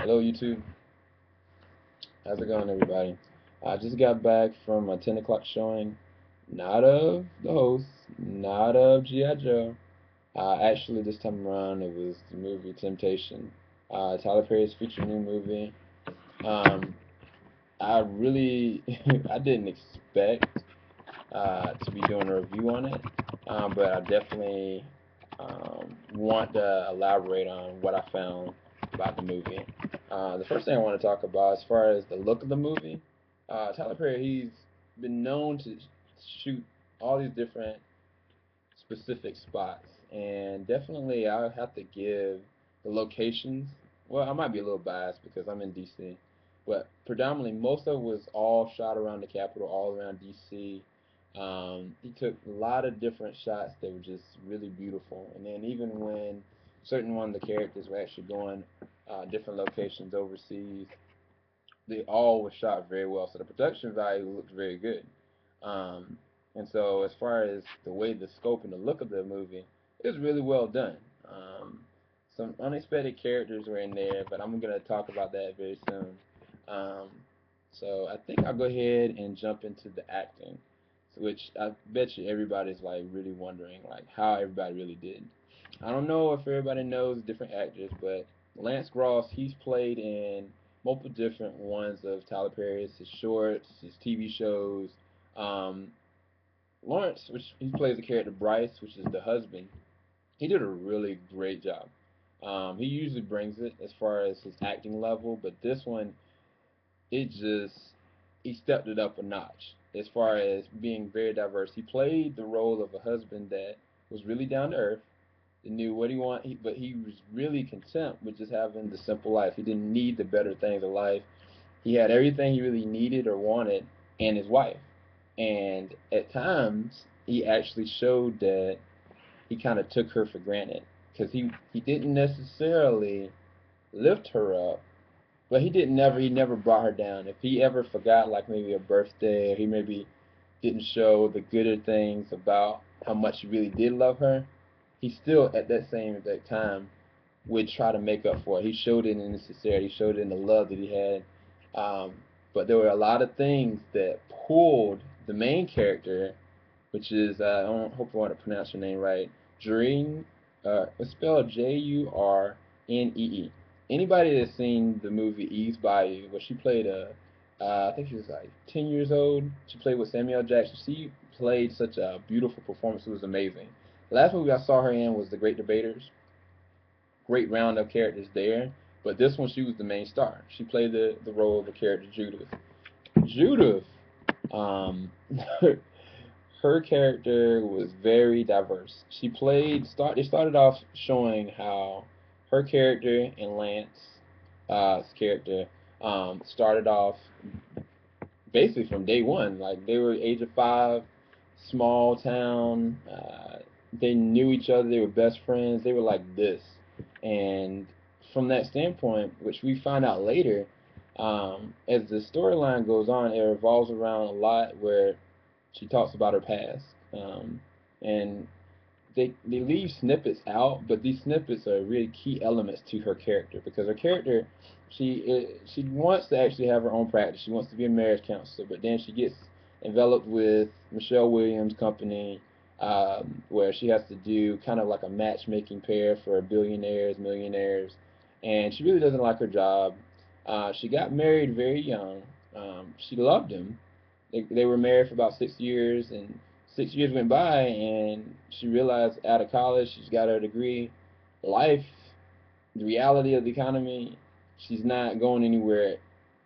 Hello, YouTube. How's it going, everybody? I just got back from a 10 o'clock showing, not of the host, not of G.I. Joe. Actually, this time around, it was the movie Temptation. Tyler Perry's feature new movie. Um, I really, I didn't expect to be doing a review on it, but I definitely want to elaborate on what I found about the movie. The first thing I want to talk about, as far as the look of the movie, Tyler Perry, he's been known to shoot all these different specific spots, and definitely I have to give the locations. Well, I might be a little biased because I'm in DC, but predominantly most of it was all shot around the Capitol, all around DC. He took a lot of different shots that were just really beautiful, and then even when certain one of the characters were actually going different locations overseas, they all were shot very well. So the production value looked very good. Um, and so as far as the way the scope and the look of the movie, it was really well done. Some unexpected characters were in there, but I'm gonna talk about that very soon. Um, so I think I'll go ahead and jump into the acting, which I bet you everybody's like really wondering like how everybody really did. I don't know if everybody knows different actors, but Lance Gross, he's played in multiple different ones of Tyler Perry's, his shorts, his TV shows. Um, Lawrence, which he plays the character Bryce, which is the husband, he did a really great job. He usually brings it as far as his acting level, but this one, it just he stepped it up a notch as far as being very diverse. He played the role of a husband that was really down to earth, knew what he wanted, but he was really content with just having the simple life. He didn't need the better things of life. He had everything he really needed or wanted, and his wife. And at times, he actually showed that he kind of took her for granted because he didn't necessarily lift her up, but he never brought her down. If he ever forgot like maybe a birthday, or he maybe didn't show the gooder things about how much he really did love her, he still at that time would try to make up for it. He showed it in his sincerity, he showed it in the love that he had. Um, but there were a lot of things that pulled the main character, which is I hope I want to pronounce her name right, Jureen. It's spelled Jurnee. Anybody that's seen the movie Eve's Bayou, where she played I think she was like 10 years old. She played with Samuel Jackson. She played such a beautiful performance. It was amazing. The last movie I saw her in was The Great Debaters. Great round of characters there. But this one, she was the main star. She played the role of the character Judith. Judith, um, her character was very diverse. They started off showing how her character and Lance's character started off basically from day one. Like they were age of 5, small town. They knew each other. They were best friends. They were like this, and from that standpoint, which we find out later, as the storyline goes on, it revolves around a lot where she talks about her past, and they leave snippets out, but these snippets are really key elements to her character because her character, she wants to actually have her own practice. She wants to be a marriage counselor, but then she gets enveloped with Michelle Williams' company, where she has to do kind of like a matchmaking pair for billionaires, millionaires, and she really doesn't like her job. She got married very young. She loved him. They were married for about 6 years, and 6 years went by, and she realized out of college, she's got her degree. Life, the reality of the economy, she's not going anywhere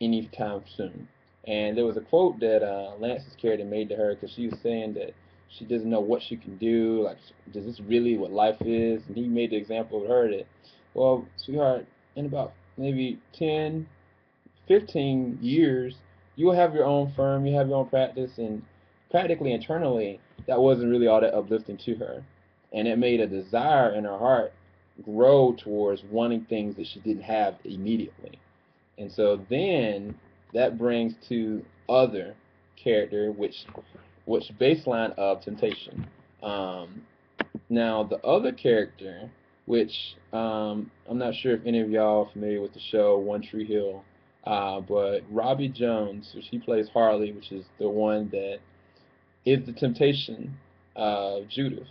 anytime soon. And there was a quote that Lance's character made to her because she was saying that she doesn't know what she can do. Like, is this really what life is? And he made the example with her that, well, sweetheart, in about maybe 10, 15 years, you will have your own firm, you have your own practice, and practically internally, that wasn't really all that uplifting to her. And it made a desire in her heart grow towards wanting things that she didn't have immediately. And so then that brings to other character, which baseline of temptation. Um, Now the other character, which I'm not sure if any of y'all are familiar with the show One Tree Hill, but Robbie Jones, so she plays Harley, which is the one that is the temptation of Judith.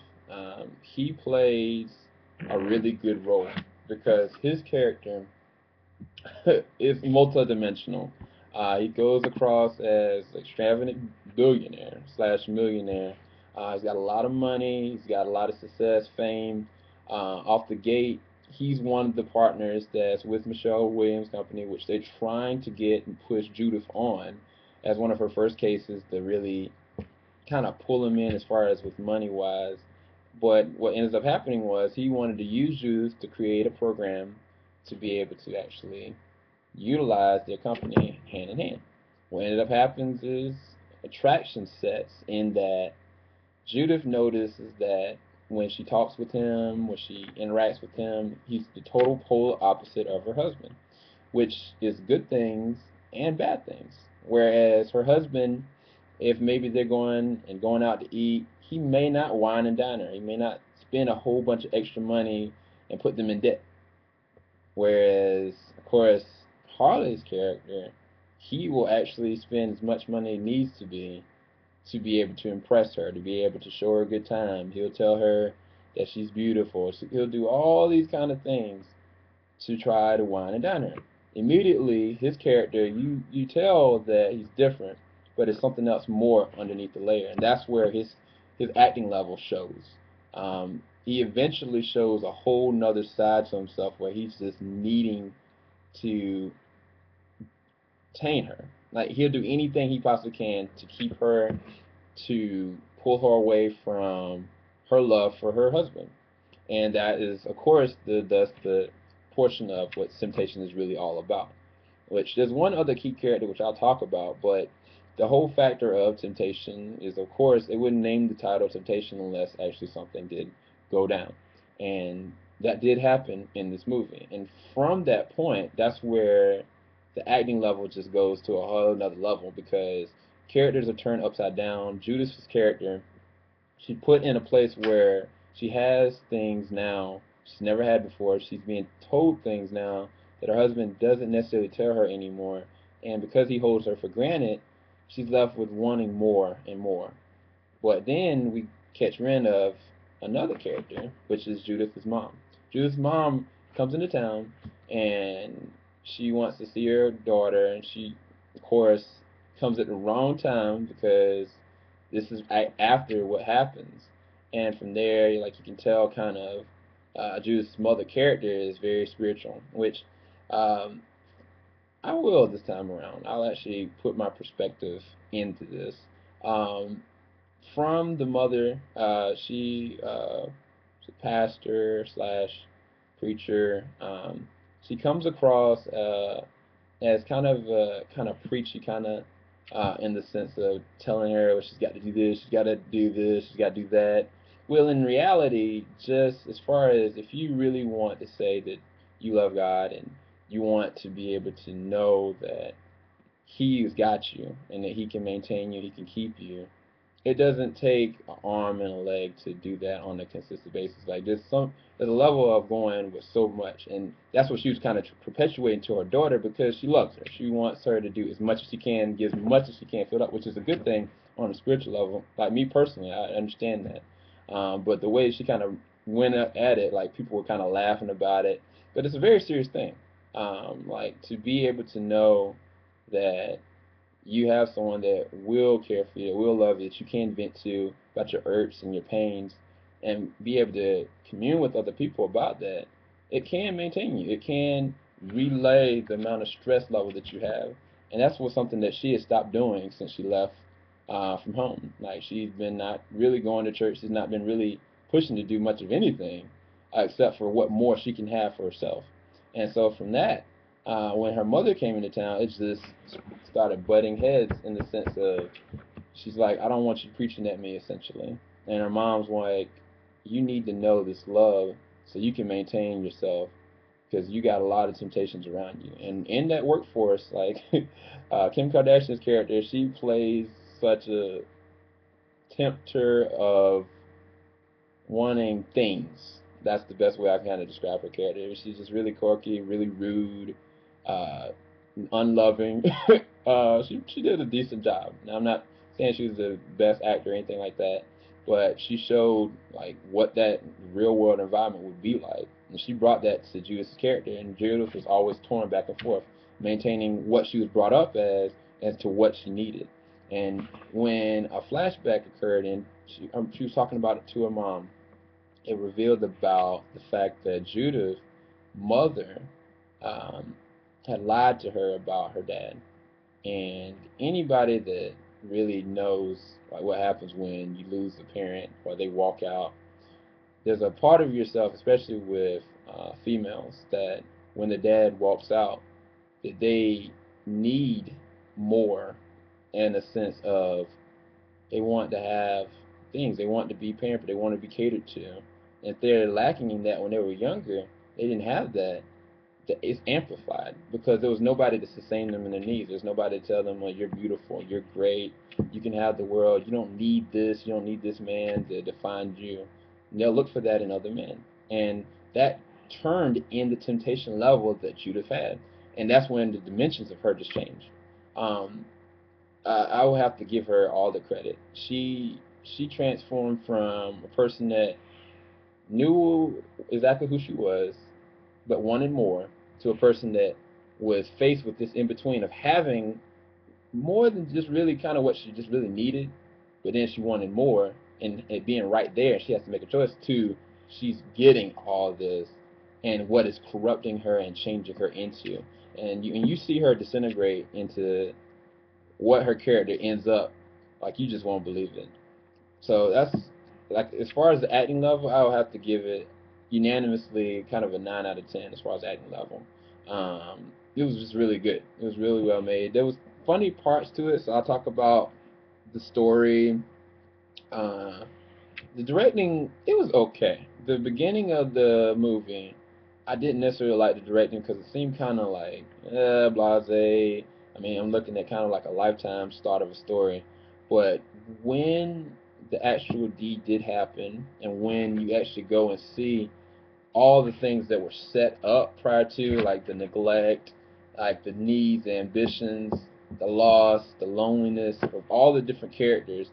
He plays a really good role because his character is multidimensional. He goes across as extravagant billionaire slash millionaire. He's got a lot of money. He's got a lot of success, fame. Off the gate, he's one of the partners that's with Michelle Williams' company, which they're trying to get and push Judith on as one of her first cases to really kind of pull him in as far as with money wise. But what ends up happening was he wanted to use Judith to create a program to be able to actually utilize their company hand in hand. What ended up happens is attraction sets in that Judith notices that when she talks with him, when she interacts with him, he's the total polar opposite of her husband, which is good things and bad things. Whereas her husband, if maybe they're going out to eat, he may not wine and dine her. He may not spend a whole bunch of extra money and put them in debt. Whereas, of course, Harley's character, he will actually spend as much money as needs to be able to impress her, to be able to show her a good time. He'll tell her that she's beautiful. So he'll do all these kind of things to try to wine and dine her. Immediately, his character, you tell that he's different, but it's something else more underneath the layer, and that's where his acting level shows. He eventually shows a whole nother side to himself where he's just needing to tame her. Like he'll do anything he possibly can to keep her, to pull her away from her love for her husband. And that is, of course, the portion of what Temptation is really all about. Which there's one other key character which I'll talk about, but the whole factor of Temptation is, of course, they wouldn't name the title Temptation unless actually something did go down, and that did happen in this movie. And from that point, that's where the acting level just goes to a whole another level because characters are turned upside down. Judith's character, she put in a place where she has things now she's never had before. She's being told things now that her husband doesn't necessarily tell her anymore. And because he holds her for granted, she's left with wanting more and more. But then we catch wind of another character, which is Judith's mom. Judith's mom comes into town and she wants to see her daughter, and she, of course, comes at the wrong time because this is after what happens. And from there, like you can tell, kind of Judith's mother character is very spiritual, which um, I will this time around. I'll actually put my perspective into this. Um, from the mother, she's a pastor slash preacher. She comes across as kind of preachy, kind of in the sense of telling her, well, she's got to do this, she's got to do this, she's got to do that. Well, in reality, just as far as if you really want to say that you love God and you want to be able to know that He's got you and that He can maintain you, He can keep you, it doesn't take an arm and a leg to do that on a consistent basis. Like there's a level of going with so much, and that's what she was kind of perpetuating to her daughter because she loves her. She wants her to do as much as she can, give as much as she can, fill up, which is a good thing on a spiritual level. Like me personally, I understand that. But the way she kind of went up at it, like people were kind of laughing about it, but it's a very serious thing. Like to be able to know that you have someone that will care for you, that will love you, that you can vent to about your irks and your pains, and be able to commune with other people about that, it can maintain you. It can relay the amount of stress level that you have. And that's what something that she has stopped doing since she left from home. Like she's been not really going to church. She's not been really pushing to do much of anything except for what more she can have for herself. And so from that, when her mother came into town, it just started butting heads in the sense of she's like, I don't want you preaching at me, essentially. And her mom's like, you need to know this love so you can maintain yourself because you got a lot of temptations around you. And in that workforce, like Kim Kardashian's character, she plays such a tempter of wanting things. That's the best way I can kind of describe her character. She's just really quirky, really rude, uh, unloving. She did a decent job. Now I'm not saying she was the best actor or anything like that, but she showed like what that real world environment would be like, and she brought that to Judith's character. And Judith was always torn back and forth, maintaining what she was brought up as to what she needed. And when a flashback occurred and she was talking about it to her mom, it revealed about the fact that Judith's mother um, had lied to her about her dad. And anybody that really knows like what happens when you lose a parent or they walk out, there's a part of yourself, especially with females, that when the dad walks out, that they need more in a sense of they want to have things. They want to be pampered. They want to be catered to. And if they're lacking in that when they were younger, they didn't have that. It's amplified because there was nobody to sustain them in their needs. There's nobody to tell them, well, you're beautiful, you're great, you can have the world. You don't need this. You don't need this man to define you. And they'll look for that in other men. And that turned in the temptation level that Judith had. And that's when the dimensions of her just changed. Um, I will have to give her all the credit. She transformed from a person that knew exactly who she was, but wanted more, to a person that was faced with this in between of having more than just really kind of what she just really needed, but then she wanted more, and it being right there, she has to make a choice. To she's getting all this, and what is corrupting her and changing her into, and you see her disintegrate into what her character ends up, like you just won't believe it. So that's like as far as the acting level, I would have to give it unanimously kind of a 9 out of 10 as far as acting level. It was just really good. It was really well made. There was funny parts to it, so I'll talk about the story. Uh, the directing, it was okay. The beginning of the movie, I didn't necessarily like the directing because it seemed kind of like blasé. I mean, I'm looking at kind of like a Lifetime start of a story, but when the actual deed did happen, and when you actually go and see all the things that were set up prior to, like the neglect, like the needs, the ambitions, the loss, the loneliness of all the different characters,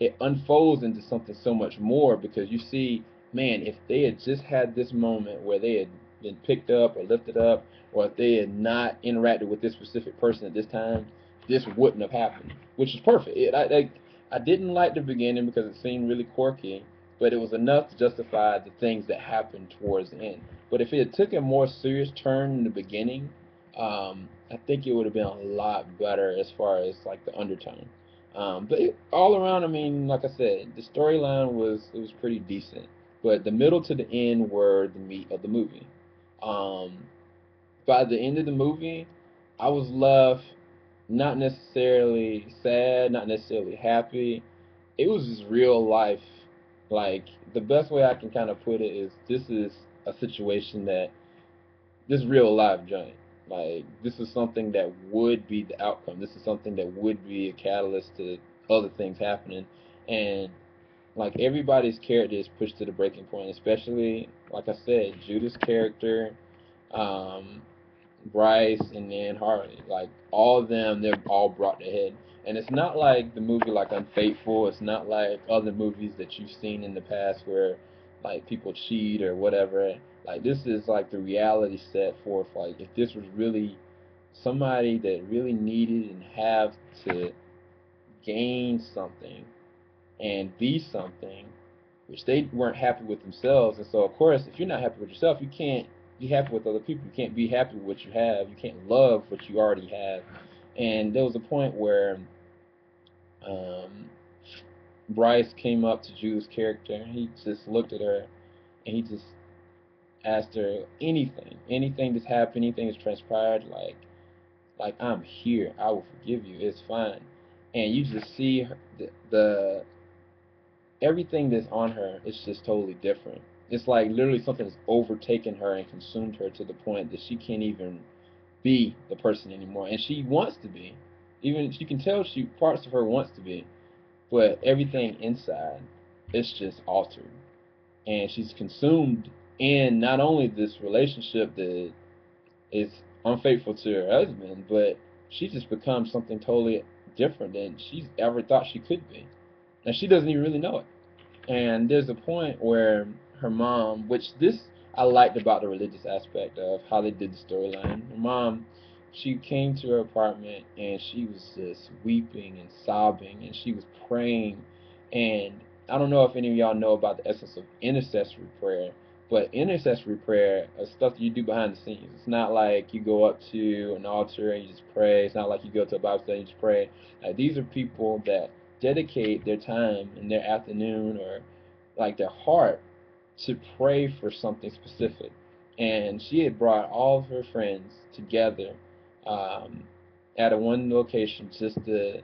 it unfolds into something so much more because you see, man, if they had just had this moment where they had been picked up or lifted up, or if they had not interacted with this specific person at this time, this wouldn't have happened, which is perfect. I didn't like the beginning because it seemed really quirky, but it was enough to justify the things that happened towards the end. But if it took a more serious turn in the beginning, I think it would have been a lot better as far as like the undertone. All around, I mean, like I said, the storyline was pretty decent, but the middle to the end were the meat of the movie. Um, by the end of the movie, I was left not necessarily sad, not necessarily happy. It was just real life. Like the best way I can kind of put it is this is a situation that this real life joint. Like this is something that would be the outcome. This is something that would be a catalyst to other things happening. And like everybody's character is pushed to the breaking point, especially like I said, Judah's character, um, Bryce, and then Harley. Like all of them, they're all brought to head. And it's not like the movie like Unfaithful. It's not like other movies that you've seen in the past where like people cheat or whatever. Like this is like the reality set forth. Like if this was really somebody that really needed and have to gain something and be something, which they weren't happy with themselves. And so, of course, if you're not happy with yourself, you can't be happy with other people. You can't be happy with what you have. You can't love what you already have. And there was a point where um, Bryce came up to Judith's character, and he just looked at her, and he just asked her anything that's happened, anything that's transpired, like I'm here. I will forgive you. It's fine. And you just see her, the everything that's on her is just totally different. It's like literally something has overtaken her and consumed her to the point that she can't even be the person anymore. And she wants to be. Even you can tell she parts of her wants to be, but everything inside is just altered. And she's consumed in not only this relationship that is unfaithful to her husband, but she just becomes something totally different than she's ever thought she could be. And she doesn't even really know it. And there's a point where her mom, which this I liked about the religious aspect of how they did the storyline. Her mom, she came to her apartment and she was just weeping and sobbing and she was praying. And I don't know if any of y'all know about the essence of intercessory prayer, but intercessory prayer is stuff that you do behind the scenes. It's not like you go up to an altar and you just pray. It's not like you go to a Bible study and you just pray. Like, these are people that dedicate their time in their afternoon or like their heart to pray for something specific. And she had brought all of her friends together um, at a one location just to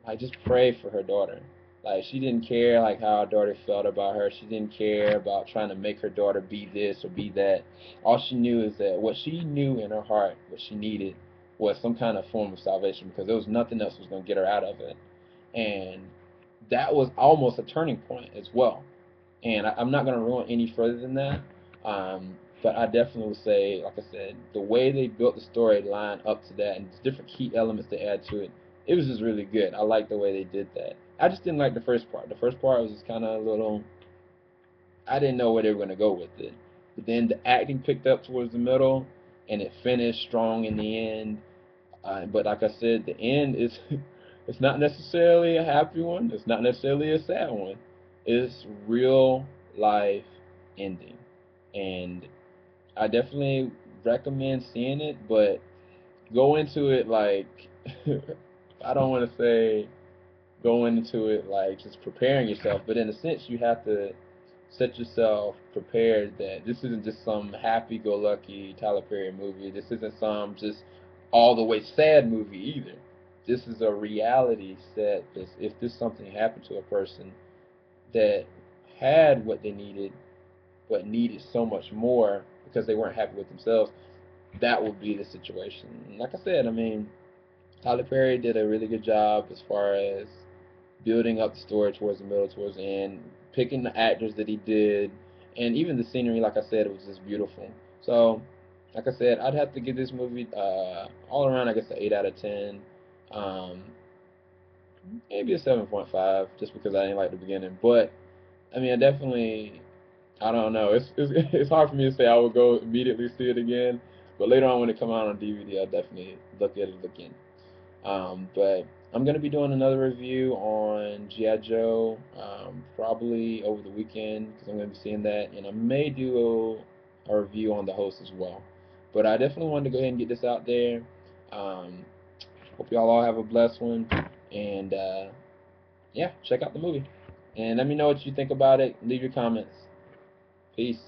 like just pray for her daughter. Like, she didn't care like how her daughter felt about her. She didn't care about trying to make her daughter be this or be that. All she knew is that what she knew in her heart, what she needed, was some kind of form of salvation because there was nothing else was going to get her out of it. And that was almost a turning point as well. And I'm not going to ruin any further than that. But I definitely would say, like I said, the way they built the storyline up to that and the different key elements they add to it, it was just really good. I like the way they did that. I just didn't like the first part. The first part was just kind of a little. I didn't know where they were going to go with it. But then the acting picked up towards the middle, and it finished strong in the end. But like I said, the end is it's not necessarily a happy one. It's not necessarily a sad one. It's real life ending, and I definitely recommend seeing it. But go into it like I don't want to say go into it like just preparing yourself, but in a sense you have to set yourself prepared that this isn't just some happy-go-lucky Tyler Perry movie. This isn't some just all the way sad movie either. This is a reality set. If this something happened to a person that had what they needed, but needed so much more because they weren't happy with themselves, that would be the situation. And like I said, I mean, Tyler Perry did a really good job as far as building up the story towards the middle, towards the end, picking the actors that he did, and even the scenery. Like I said, it was just beautiful. So, like I said, I'd have to give this movie all around, I guess, an 8 out of 10. Um, Maybe a 7.5, just because I didn't like the beginning. But I mean, I definitely, I don't know. It's hard for me to say I would go immediately see it again. But later on, when it come out on DVD, I'll definitely look at it again. But I'm gonna be doing another review on G.I. Joe, probably over the weekend because I'm gonna be seeing that, and I may do a review on The Host as well. But I definitely wanted to go ahead and get this out there. Um, Hope y'all all have a blessed one, and yeah, check out the movie, and let me know what you think about it. Leave your comments. Peace.